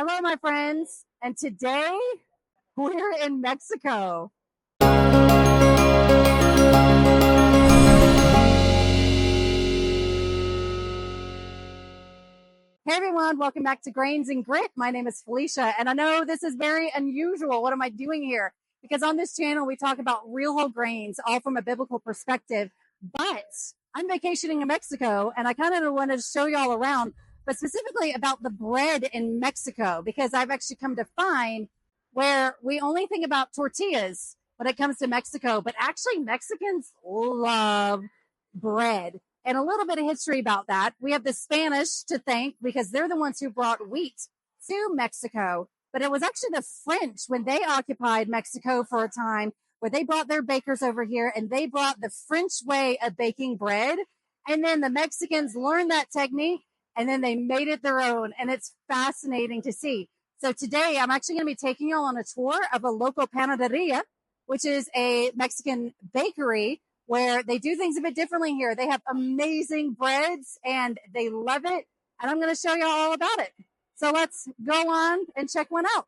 Hello, my friends. And today we're in Mexico. Hey, everyone. Welcome back to Grains and Grit. My name is Felicia, and I know this is very unusual. What am I doing here? Because on this channel, we talk about real whole grains, all from a biblical perspective. But I'm vacationing in Mexico, and I kind of wanted to show y'all around, but specifically about the bread in Mexico, because I've actually come to find where we only think about tortillas when it comes to Mexico, but actually Mexicans love bread. And a little bit of history about that. We have the Spanish to thank because they're the ones who brought wheat to Mexico. But it was actually the French when they occupied Mexico for a time where they brought their bakers over here and they brought the French way of baking bread. And then the Mexicans learned that technique and then they made it their own. And it's fascinating to see. So today I'm actually going to be taking you all on a tour of a local panaderia, which is a Mexican bakery where they do things a bit differently here. They have amazing breads and they love it. And I'm going to show you all about it. So let's go on and check one out.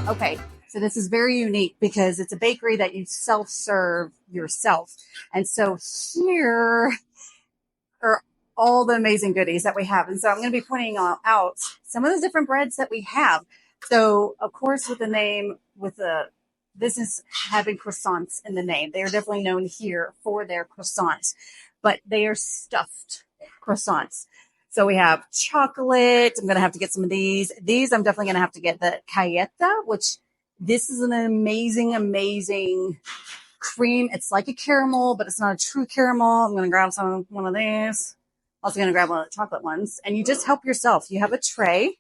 Okay. So this is very unique because it's a bakery that you self-serve yourself. And so here are all the amazing goodies that we have. And so I'm going to be pointing out some of the different breads that we have. So of course, with the name, with the business having croissants in the name, they are definitely known here for their croissants, but they are stuffed croissants. So we have chocolate. I'm going to have to get some of these. These I'm definitely going to have to get the cajeta, which this is an amazing, amazing cream. It's like a caramel, but it's not a true caramel. I'm going to grab one of these. Also going to grab one of the chocolate ones. And you just help yourself. You have a tray,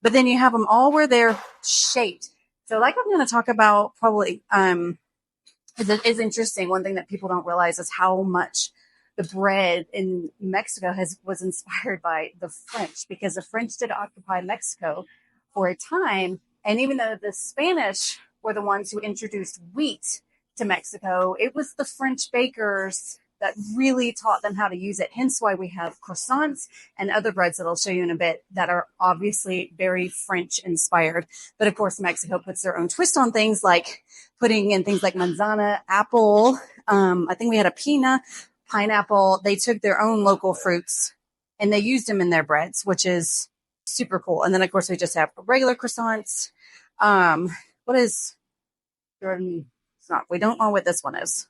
but then you have them all where they're shaped. So like I'm going to talk about probably, it is interesting. One thing that people don't realize is how much the bread in Mexico was inspired by the French, because the French did occupy Mexico for a time. And even though the Spanish were the ones who introduced wheat to Mexico, it was the French bakers that really taught them how to use it. Hence why we have croissants and other breads that I'll show you in a bit that are obviously very French inspired. But of course, Mexico puts their own twist on things, like putting in things like manzana, apple. I think we had a pineapple. They took their own local fruits and they used them in their breads, which is super cool. And then of course we just have regular croissants. What is Jordan? It's not. We don't know what this one is.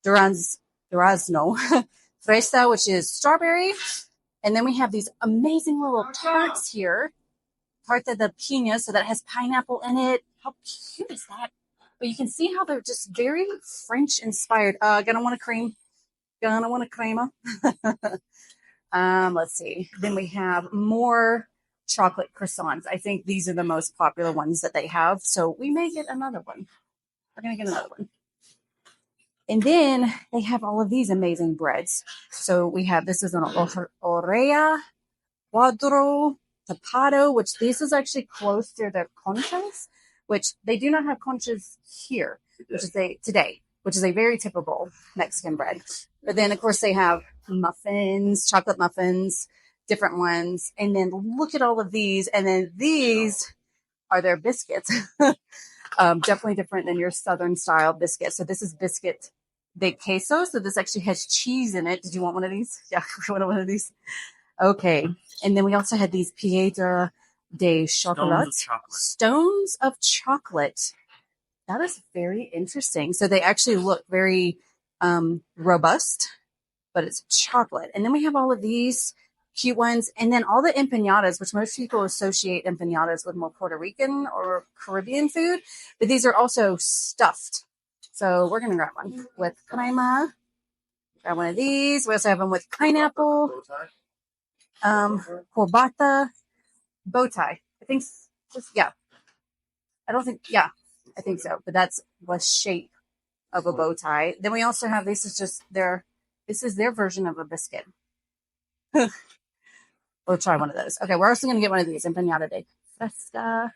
Durazno, fresa, which is strawberry, and then we have these amazing little tarts here. Tarta de piña, so that has pineapple in it. How cute is that? But you can see how they're just very French inspired. Gonna want a cream. Gonna want a crema. Let's see. Then we have more chocolate croissants. I think these are the most popular ones that they have. So we may get another one. We're going to get another one. And then they have all of these amazing breads. So we have, this is an Orea, Cuadro, Tapado, which this is actually close to their conchas, which they do not have conchas here, which is a very typical Mexican bread. But then, of course, they have muffins, chocolate muffins, different ones. And then look at all of these. And then these are their biscuits. Definitely different than your Southern style biscuit. So this is biscuit de queso. So this actually has cheese in it. Did you want one of these? Yeah, we want one of these. Okay. And then we also had these piedra de chocolate. Stones of chocolate. That is very interesting. So they actually look very robust, but it's chocolate. And then we have all of these cute ones. And then all the empanadas, which most people associate empanadas with more Puerto Rican or Caribbean food. But these are also stuffed. So we're going to grab one with crema. Grab one of these. We also have them with pineapple. Corbata. Bow tie. I think, yeah. I think so. But that's the shape of a bow tie. Then we also have, this is their version of a biscuit. We'll try one of those. Okay, we're also going to get one of these, empanada de fresca.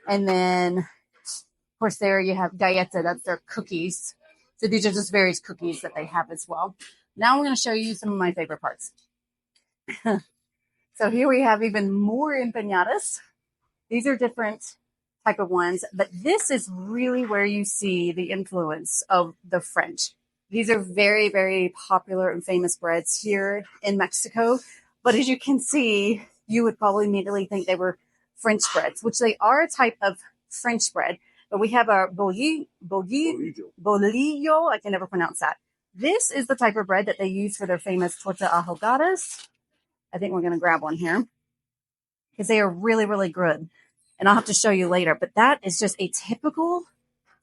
And then, of course, there you have galleta. That's their cookies. So these are just various cookies that they have as well. Now I'm going to show you some of my favorite parts. So here we have even more empanadas. These are different type of ones, but this is really where you see the influence of the French. These are very, very popular and famous breads here in Mexico. But as you can see, you would probably immediately think they were French breads, which they are a type of French bread. But we have a bolillo. I can never pronounce that. This is the type of bread that they use for their famous torta ahogadas. I think we're going to grab one here because they are really, really good. And I'll have to show you later. But that is just a typical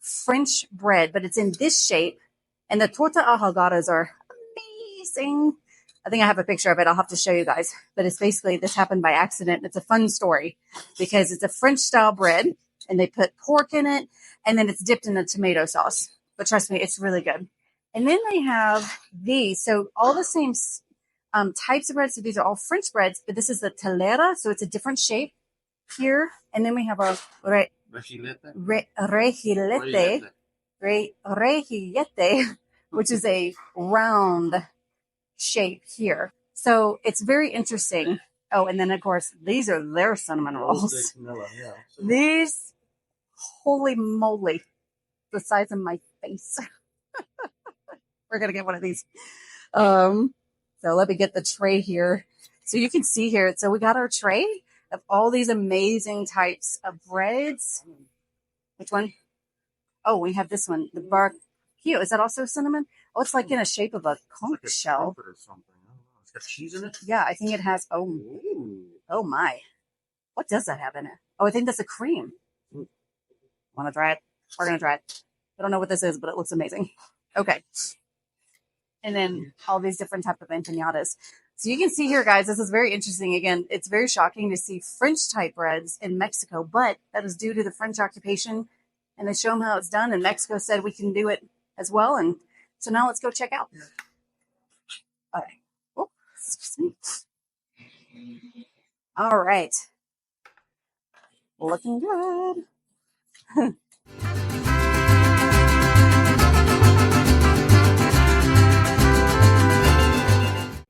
French bread, but it's in this shape. And the torta ahogadas are amazing. I think I have a picture of it. I'll have to show you guys. But it's basically, this happened by accident. It's a fun story because it's a French style bread and they put pork in it and then it's dipped in a tomato sauce. But trust me, it's really good. And then they have these. So all the same types of breads. So these are all French breads, but this is the telera. So it's a different shape here. And then we have a rejillete, which is a round shape here. So it's very interesting. Oh, and then of course, these are their cinnamon rolls. These, holy moly, the size of my face. We're going to get one of these. So let me get the tray here. So you can see here. So we got our tray of all these amazing types of breads. Which one? Oh, we have this one. The barquillo. Is that also cinnamon? Oh, it's like in a shape of a conch shell. It's got cheese in it? Yeah, I think it has. Oh my. What does that have in it? Oh, I think that's a cream. Want to try it? We're going to try it. I don't know what this is, but it looks amazing. Okay. And then all these different types of empanadas. So you can see here, guys, this is very interesting. Again, it's very shocking to see French type breads in Mexico, but that is due to the French occupation. And they show them how it's done. And Mexico said we can do it as well. And so now let's go check out. All right. Oh, excuse me. All right. Looking good.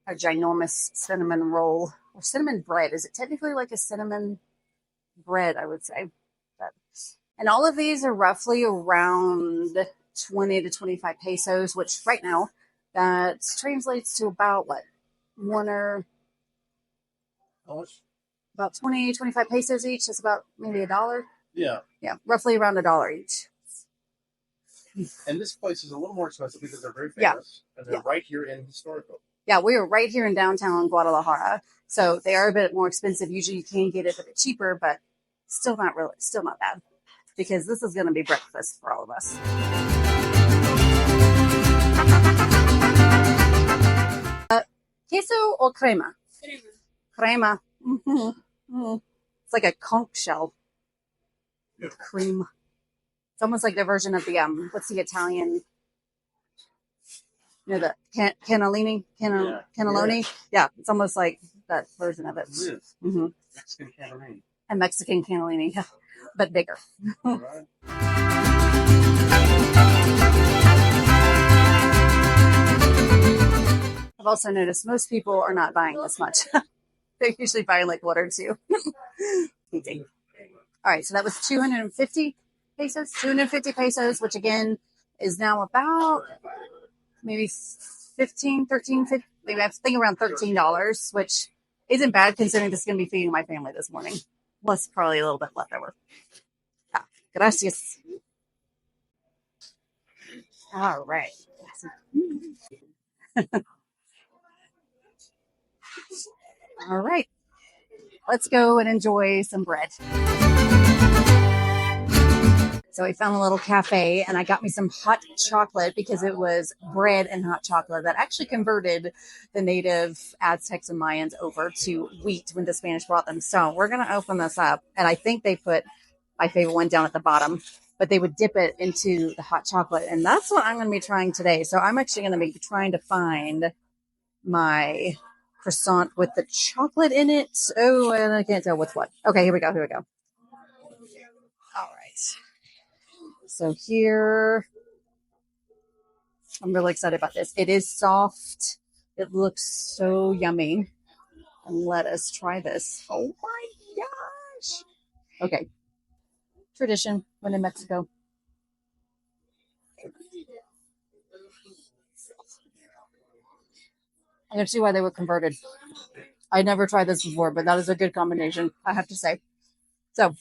Our ginormous cinnamon roll or cinnamon bread. Is it technically like a cinnamon bread, I would say. But, and all of these are roughly around 20 to 25 pesos, which right now that translates to about what? About 20, 25 pesos each. That's about maybe $1. Yeah. Yeah, roughly around $1 each. And this place is a little more expensive because they're very famous. Yeah. And they're right here in historical. Yeah, we are right here in downtown Guadalajara. So they are a bit more expensive. Usually you can get it a bit cheaper, but still not bad. Because this is going to be breakfast for all of us. Queso or crema? Crema. Mm-hmm. It's like a conch shell with cream. It's almost like the version of the, what's the Italian... You know, the cannellini? Cannelloni? Yeah, it's almost like that version of it. Mm-hmm. Mexican cannellini. A Mexican cannellini, yeah, but bigger. All right. I've also noticed most people are not buying this much. They're usually buying like 1 or 2. All right, so that was 250 pesos. 250 pesos, which again is now about... maybe 13, 15, maybe I think around $13, which isn't bad considering this is going to be feeding my family this morning. Plus probably a little bit left over. Ah, gracias. All right. All right. Let's go and enjoy some bread. So I found a little cafe and I got me some hot chocolate because it was bread and hot chocolate that actually converted the native Aztecs and Mayans over to wheat when the Spanish brought them. So we're going to open this up. And I think they put my favorite one down at the bottom, but they would dip it into the hot chocolate. And that's what I'm going to be trying today. So I'm actually going to be trying to find my croissant with the chocolate in it. Oh, and I can't tell what's what. Okay, here we go. All right. So here, I'm really excited about this. It is soft. It looks so yummy. And let us try this. Oh my gosh. Okay. Tradition when in Mexico. I can see why they were converted. I never tried this before, but that is a good combination, I have to say. So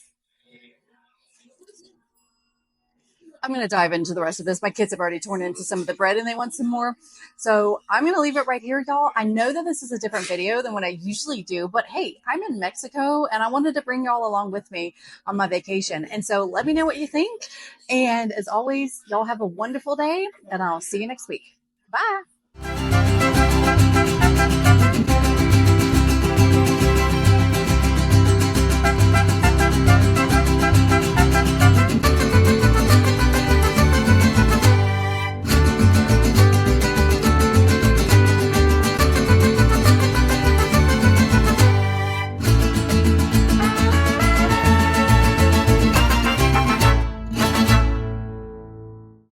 I'm going to dive into the rest of this. My kids have already torn into some of the bread and they want some more. So I'm going to leave it right here, y'all. I know that this is a different video than what I usually do, but hey, I'm in Mexico and I wanted to bring y'all along with me on my vacation. And so let me know what you think. And as always, y'all have a wonderful day and I'll see you next week. Bye.